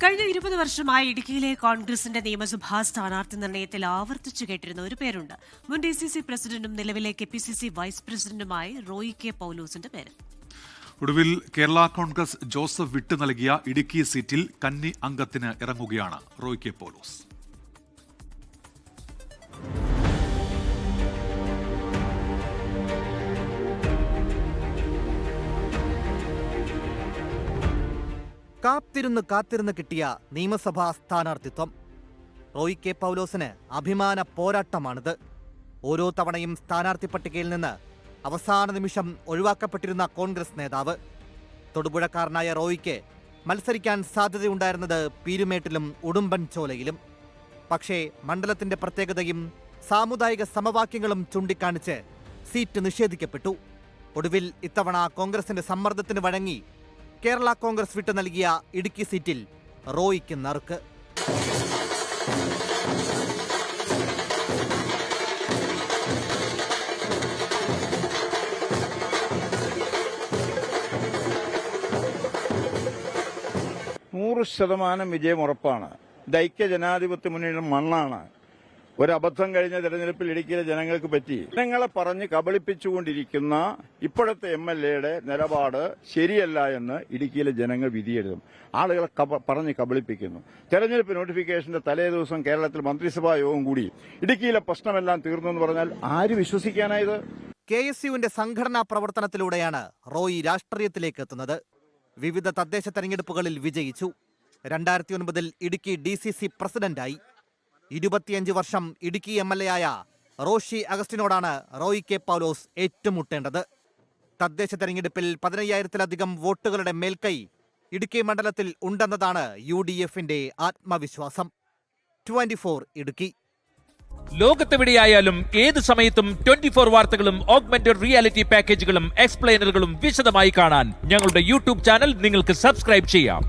കഴിഞ്ഞ 20 വർഷമായി ഇടുക്കിയിലെ കോൺഗ്രസിന്റെ നിയമസഭാ സ്ഥാനാർത്ഥി നിർണയത്തിൽ ആവർത്തിച്ചു കേട്ടിരുന്ന ഒരു പേരുണ്ട്. മുൻ DCC പ്രസിഡന്റും നിലവിലെ KPCC വൈസ് പ്രസിഡന്റുമായി റോയി കെ പൗലോസിന്റെ പേര്. ഒടുവിൽ കേരള കോൺഗ്രസ് ജോസഫ് വിട്ടു നൽകിയ ഇടുക്കി സീറ്റിൽ കന്നി അംഗത്തിന് ഇറങ്ങുകയാണ് റോയി കെ പൗലോസ്. കാത്തിരുന്ന് കിട്ടിയ നിയമസഭാ സ്ഥാനാർത്ഥിത്വം. റോയി കെ പൗലോസിന് അഭിമാന പോരാട്ടമാണിത്. ഓരോ തവണയും സ്ഥാനാർത്ഥി പട്ടികയിൽ നിന്ന് അവസാന നിമിഷം ഒഴിവാക്കപ്പെട്ടിരുന്ന കോൺഗ്രസ് നേതാവ്. തൊടുപുഴക്കാരനായ റോയിക്ക് മത്സരിക്കാൻ സാധ്യതയുണ്ടായിരുന്നത് പീരുമേട്ടിലും ഉടുമ്പൻചോലയിലും. പക്ഷേ മണ്ഡലത്തിന്റെ പ്രത്യേകതയും സാമുദായിക സമവാക്യങ്ങളും ചൂണ്ടിക്കാണിച്ച് സീറ്റ് നിഷേധിക്കപ്പെട്ടു. ഒടുവിൽ ഇത്തവണ കോൺഗ്രസിന്റെ സമ്മർദ്ദത്തിന് വഴങ്ങി കേരള കോൺഗ്രസ് വിട്ടു നൽകിയ ഇടുക്കി സീറ്റിൽ റോയിക്ക് നറുക്ക്. വിജയം ഉറപ്പാണ്. ഇത് ഐക്യ ജനാധിപത്യ മുന്നണിയുടെ മണ്ണാണ്. ഒരബദ്ധം കഴിഞ്ഞ തെരഞ്ഞെടുപ്പിൽ ഇടുക്കിയിലെ ജനങ്ങൾക്ക് പറ്റി. ജനങ്ങളെ പറഞ്ഞ് കബളിപ്പിച്ചുകൊണ്ടിരിക്കുന്ന ഇപ്പോഴത്തെ MLAയുടെ നിലപാട് ശരിയല്ല എന്ന് ഇടുക്കിയിലെ ജനങ്ങൾ വിധിയെഴുതും. ആളുകളെ പറഞ്ഞ് കബളിപ്പിക്കുന്നു. തെരഞ്ഞെടുപ്പ് നോട്ടിഫിക്കേഷന്റെ തലേ ദിവസം കേരളത്തിൽ മന്ത്രിസഭാ യോഗം കൂടി ഇടുക്കിയിലെ പ്രശ്നമെല്ലാം തീർന്നു എന്ന് പറഞ്ഞാൽ ആര് വിശ്വസിക്കാനായത്? KSUവിന്റെ സംഘടനാ പ്രവർത്തനത്തിലൂടെയാണ് റോയി രാഷ്ട്രീയത്തിലേക്ക് എത്തുന്നത്. വിവിധ തദ്ദേശ തെരഞ്ഞെടുപ്പുകളിൽ വിജയിച്ചു. 2009 ഇടുക്കി DCC പ്രസിഡന്റായി. 25 വർഷം ഇടുക്കി MLA ആയ റോഷി അഗസ്റ്റിനോടാണ് റോയി കെ പൗലോസ് ഏറ്റുമുട്ടേണ്ടത്. തദ്ദേശ തെരഞ്ഞെടുപ്പിൽ 15,000-ലധികം വോട്ടുകളുടെ മേൽക്കൈ ഇടുക്കി മണ്ഡലത്തിൽ ഉണ്ടെന്നതാണ് UDFന്റെ ആത്മവിശ്വാസം. 24 ഇടുക്കി. ലോകത്തെവിടെയായാലും ഏത് സമയത്തും 24 വാർത്തകളും ഓഗ്മെന്റഡ് റിയാലിറ്റി പാക്കേജുകളും എക്സ്പ്ലെയിനറുകളും വിശദമായി കാണാൻ ഞങ്ങളുടെ YouTube ചാനൽ നിങ്ങൾക്ക് സബ്സ്ക്രൈബ് ചെയ്യാം.